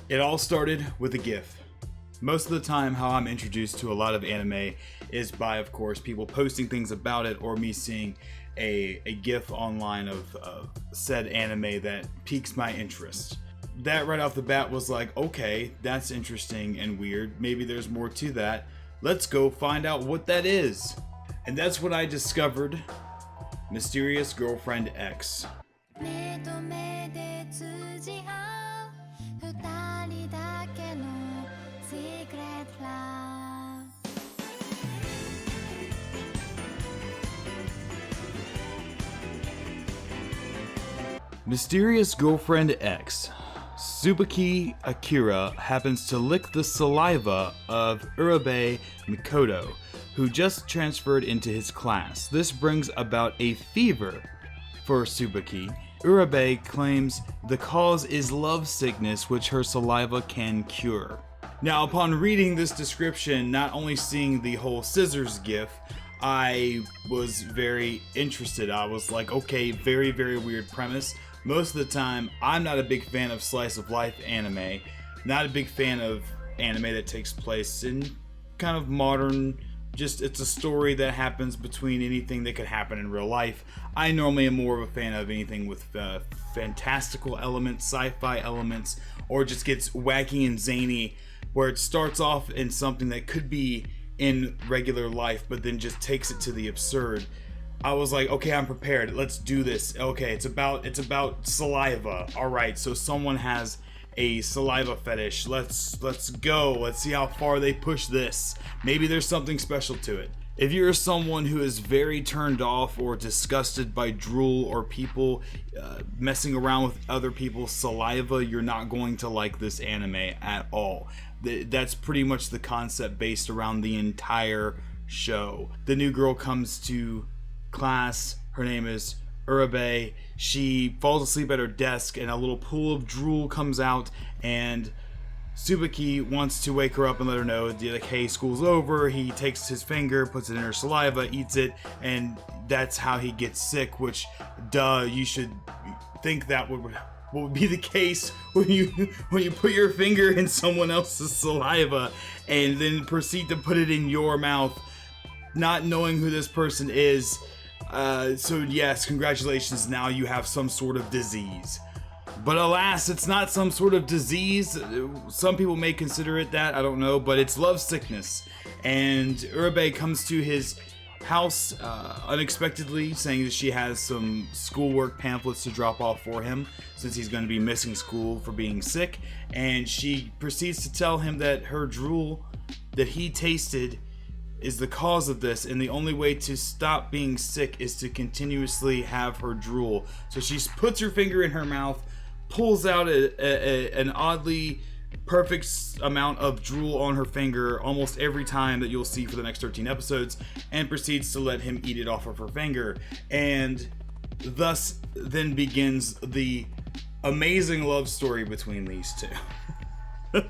It all started with a GIF. Most of the time, how I'm introduced to a lot of anime is by, of course, people posting things about it or me seeing a GIF online of said anime that piques my interest. That right off the bat was like, okay, that's interesting and weird. Maybe there's more to that. Let's go find out what that is. And that's when I discovered Mysterious Girlfriend X. Mysterious Girlfriend X. Tsubaki Akira happens to lick the saliva of Urabe Mikoto, who just transferred into his class. This brings about a fever for Tsubaki. Urabe claims the cause is lovesickness, which her saliva can cure. Now, upon reading this description, not only seeing the whole scissors gif, I was very interested. I was like, okay, very, very weird premise. Most of the time, I'm not a big fan of slice of life anime. Not a big fan of anime that takes place in kind of modern, just it's a story that happens between anything that could happen in real life. I normally am more of a fan of anything with fantastical elements, sci-fi elements, or just gets wacky and zany, where it starts off in something that could be in regular life, but then just takes it to the absurd. I was like, okay, I'm prepared. Let's do this. Okay, it's about saliva. All right, so someone has a saliva fetish. Let's go. Let's see how far they push this. Maybe there's something special to it. If you're someone who is very turned off or disgusted by drool or people messing around with other people's saliva, you're not going to like this anime at all. That's pretty much the concept based around the entire show. The new girl comes to class. Her name is Urabe. She falls asleep at her desk and a little pool of drool comes out, and Tsubaki wants to wake her up and let her know, like, hey, school's over. He takes his finger, puts it in her saliva, eats it, and that's how he gets sick, which, duh, you should think that would be the case when you put your finger in someone else's saliva and then proceed to put it in your mouth, not knowing who this person is. So yes, congratulations, now you have some sort of disease. But alas, it's not some sort of disease. Some people may consider it that, I don't know, but it's love sickness. And Urabe comes to his house unexpectedly, saying that she has some schoolwork pamphlets to drop off for him, since he's going to be missing school for being sick. And she proceeds to tell him that her drool that he tasted is the cause of this, and the only way to stop being sick is to continuously have her drool. So she puts her finger in her mouth, pulls out an oddly perfect amount of drool on her finger almost every time that you'll see for the next 13 episodes, and proceeds to let him eat it off of her finger. And thus then begins the amazing love story between these two.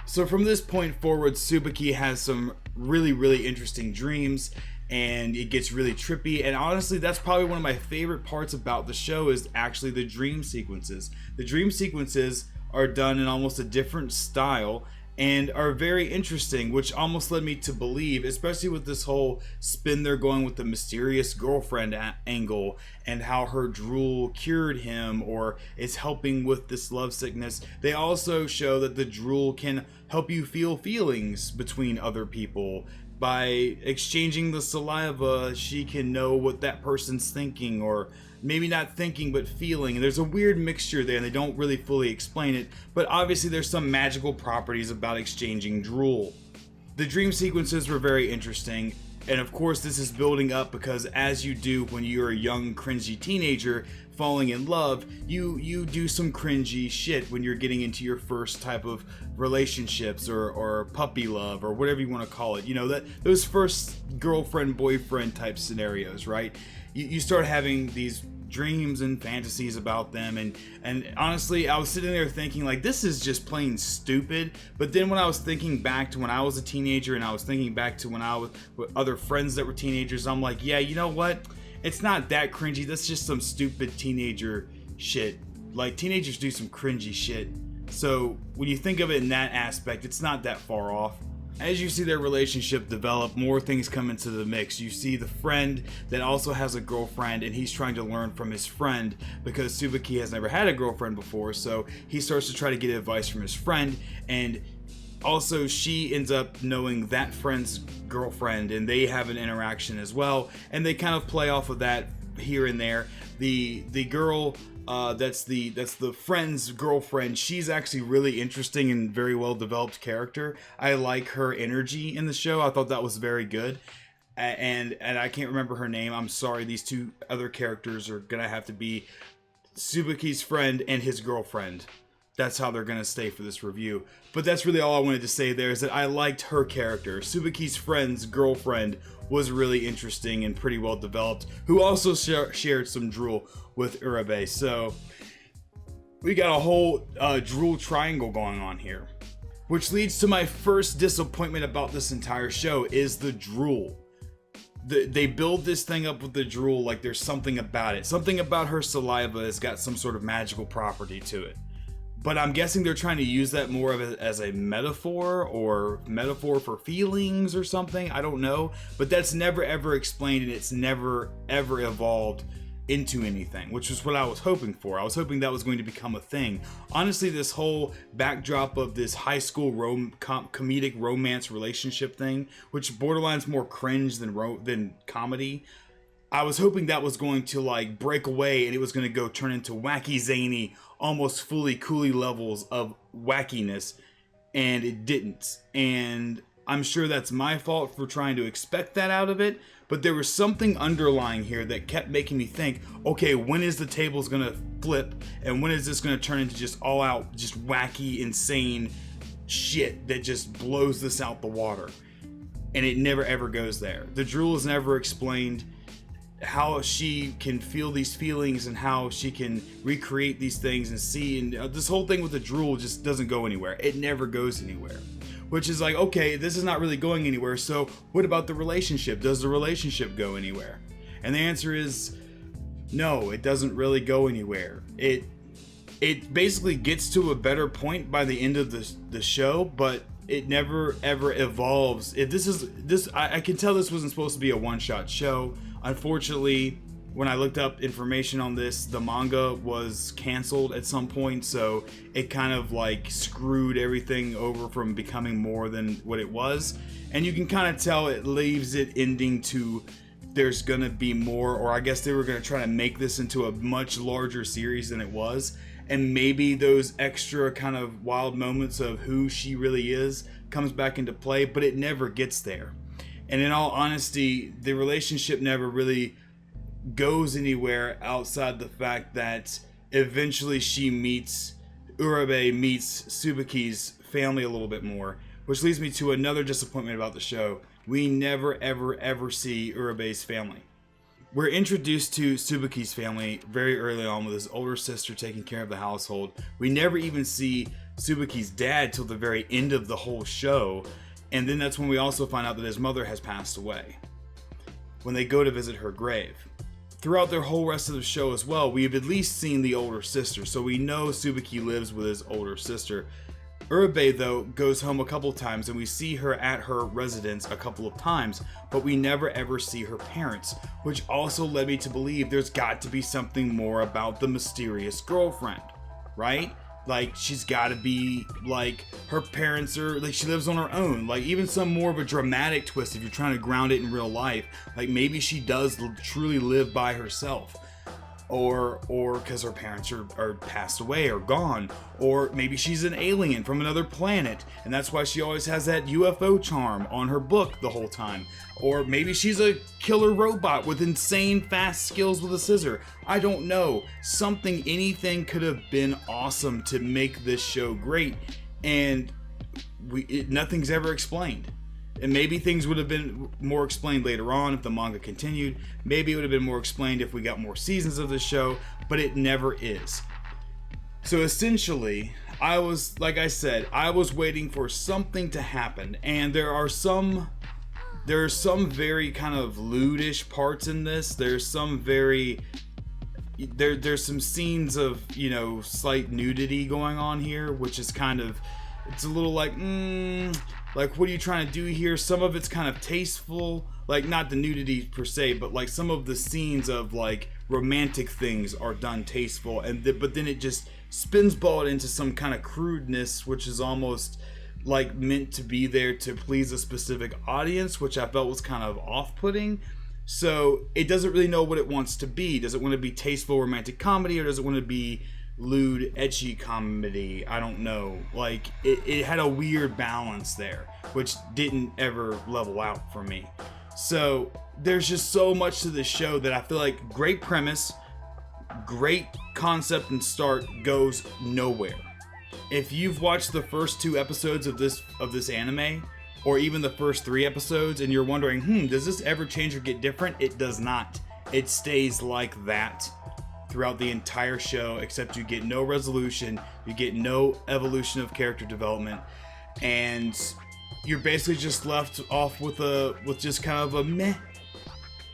So from this point forward, Tsubaki has some really, really interesting dreams, and it gets really trippy. And honestly, that's probably one of my favorite parts about the show, is actually the dream sequences. The dream sequences are done in almost a different style and are very interesting, which almost led me to believe, especially with this whole spin they're going with the mysterious girlfriend angle and how her drool cured him or is helping with this love sickness. They also show that the drool can help you feel feelings between other people. By exchanging the saliva, she can know what that person's thinking, or maybe not thinking but feeling. And there's a weird mixture there, and they don't really fully explain it, but obviously there's some magical properties about exchanging drool. The dream sequences were very interesting, and of course this is building up because, as you do when you're a young cringy teenager falling in love, you do some cringy shit when you're getting into your first type of relationships or puppy love or whatever you want to call it. You know, those first girlfriend boyfriend type scenarios, right? You start having these dreams and fantasies about them, and honestly, I was sitting there thinking, like, this is just plain stupid. But then when I was thinking back to when I was a teenager, and I was thinking back to when I was with other friends that were teenagers, I'm like, yeah, you know what, it's not that cringy. That's just some stupid teenager shit. Like, teenagers do some cringy shit So when you think of it in that aspect, it's not that far off. As you see their relationship develop, more things come into the mix. You see the friend that also has a girlfriend, and he's trying to learn from his friend because Tsubaki has never had a girlfriend before, so he starts to try to get advice from his friend, and also she ends up knowing that friend's girlfriend, and they have an interaction as well, and they kind of play off of that here and there. The girl that's the friend's girlfriend, she's actually really interesting and very well developed character. I like her energy in the show. I thought that was very good. And I can't remember her name. I'm sorry. These two other characters are gonna have to be Tsubaki's friend and his girlfriend. That's how they're gonna stay for this review. But that's really all I wanted to say there, is that I liked her character. Tsubaki's friend's girlfriend was really interesting and pretty well developed, who also shared some drool with Urabe. So we got a whole drool triangle going on here, which leads to my first disappointment about this entire show is the drool. They build this thing up with the drool like there's something about it. Something about her saliva has got some sort of magical property to it. But I'm guessing they're trying to use that more of as a metaphor, or metaphor for feelings or something. I don't know. But that's never ever explained, and it's never ever evolved into anything, which is what I was hoping for. I was hoping that was going to become a thing. Honestly, this whole backdrop of this high school comedic romance relationship thing, which borderlines more cringe than comedy, I was hoping that was going to like break away, and it was going to go turn into wacky, zany, almost fully cooly levels of wackiness, and it didn't. And I'm sure that's my fault for trying to expect that out of it, but there was something underlying here that kept making me think, okay, when is the tables going to flip, and when is this going to turn into just all out, just wacky, insane shit that just blows this out the water? And it never ever goes there. The drool is never explained. How she can feel these feelings and how she can recreate these things and see, and this whole thing with the drool just doesn't go anywhere. It never goes anywhere, which is like, okay, this is not really going anywhere, so what about the relationship? Does the relationship go anywhere? And the answer is no, it doesn't really go anywhere. It basically gets to a better point by the end of the show, but it never ever evolves. I can tell this wasn't supposed to be a one-shot show. Unfortunately, when I looked up information on this, the manga was canceled at some point, so it kind of like screwed everything over from becoming more than what it was. And you can kind of tell it leaves it ending to there's gonna be more, or I guess they were gonna try to make this into a much larger series than it was. And maybe those extra kind of wild moments of who she really is comes back into play, but it never gets there. And in all honesty, the relationship never really goes anywhere outside the fact that eventually Urabe meets Tsubaki's family a little bit more, which leads me to another disappointment about the show. We never ever ever see Urabe's family. We're introduced to Tsubaki's family very early on with his older sister taking care of the household. We never even see Tsubaki's dad till the very end of the whole show. And then that's when we also find out that his mother has passed away, when they go to visit her grave. Throughout their whole rest of the show as well, we have at least seen the older sister, so we know Tsubaki lives with his older sister. Urabe, though, goes home a couple times, and we see her at her residence a couple of times, but we never ever see her parents, which also led me to believe there's got to be something more about the mysterious girlfriend, right? Like, she's got to be, like, her parents are, like, she lives on her own. Like, even some more of a dramatic twist if you're trying to ground it in real life. Like, maybe she does truly live by herself. Or because her parents are passed away or gone. Or maybe she's an alien from another planet, and that's why she always has that UFO charm on her book the whole time. Or maybe she's a killer robot with insane fast skills with a scissor. I don't know. Anything could have been awesome to make this show great, and nothing's ever explained. And maybe things would have been more explained later on if the manga continued. Maybe it would have been more explained if we got more seasons of the show, but it never is. So essentially, I was waiting for something to happen, and there are some very kind of lewdish parts in this. There's some very, there's some scenes of, you know, slight nudity going on here, which is kind of, it's a little like what are you trying to do here? Some of it's kind of tasteful, like not the nudity per se, but like some of the scenes of like romantic things are done tasteful, and but then it just spins ball into some kind of crudeness, which is almost like meant to be there to please a specific audience, which I felt was kind of off-putting. So it doesn't really know what it wants to be. Does it want to be tasteful romantic comedy, or does it want to be lewd, ecchi comedy? I don't know. Like, it had a weird balance there, which didn't ever level out for me. So there's just so much to this show that I feel like great premise, great concept and start, goes nowhere. If you've watched the first 2 episodes of this anime, or even the first 3 episodes, and you're wondering, does this ever change or get different? It does not. It stays like that throughout the entire show, except you get no resolution, you get no evolution of character development, and you're basically just left off with just kind of a meh.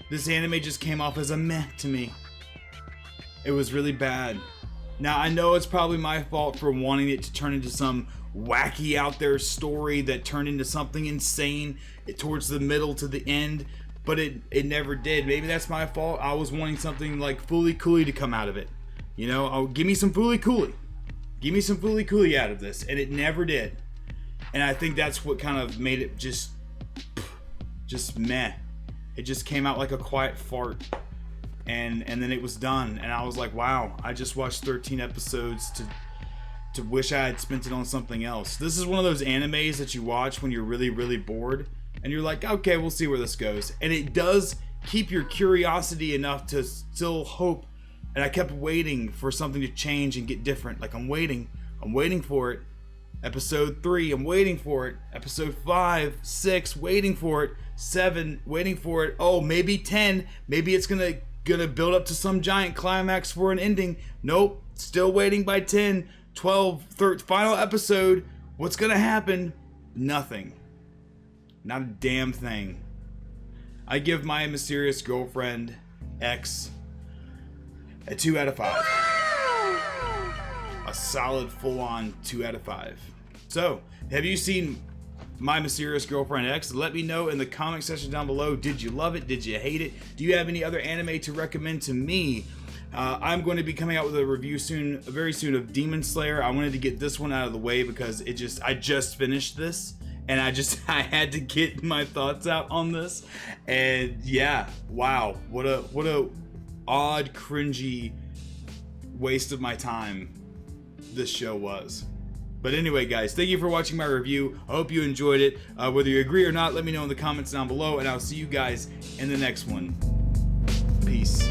This anime just came off as a meh to me. It was really bad. Now, I know it's probably my fault for wanting it to turn into some wacky out there story that turned into something insane towards the middle to the end, but it never did. Maybe that's my fault. I was wanting something like Fooly Cooly to come out of it. You know, give me some Fooly Cooly. Give me some Fooly Cooly out of this, and it never did. And I think that's what kind of made it just meh. It just came out like a quiet fart. And then it was done, and I was like, wow, I just watched 13 episodes to wish I had spent it on something else. This is one of those animes that you watch when you're really, really bored, and you're like, okay, we'll see where this goes. And it does keep your curiosity enough to still hope, and I kept waiting for something to change and get different. Like, I'm waiting for it. Episode 3, I'm waiting for it. Episode 5, 6, waiting for it. 7, waiting for it. Oh, maybe 10. Maybe it's gonna build up to some giant climax for an ending. Nope, still waiting by 10, 12, 13, final episode. What's gonna happen? Nothing. Not a damn thing. I give My Mysterious Girlfriend X a 2 out of 5. A solid full-on 2 out of 5. So, have you seen My Mysterious Girlfriend X? Let me know in the comment section down below. Did you love it? Did you hate it? Do you have any other anime to recommend to me? I'm going to be coming out with a review soon, very soon, of Demon Slayer. I wanted to get this one out of the way because I just finished this, and I had to get my thoughts out on this. And yeah, wow, what a odd, cringy waste of my time this show was. But anyway, guys, thank you for watching my review. I hope you enjoyed it. Whether you agree or not, let me know in the comments down below, and I'll see you guys in the next one. Peace.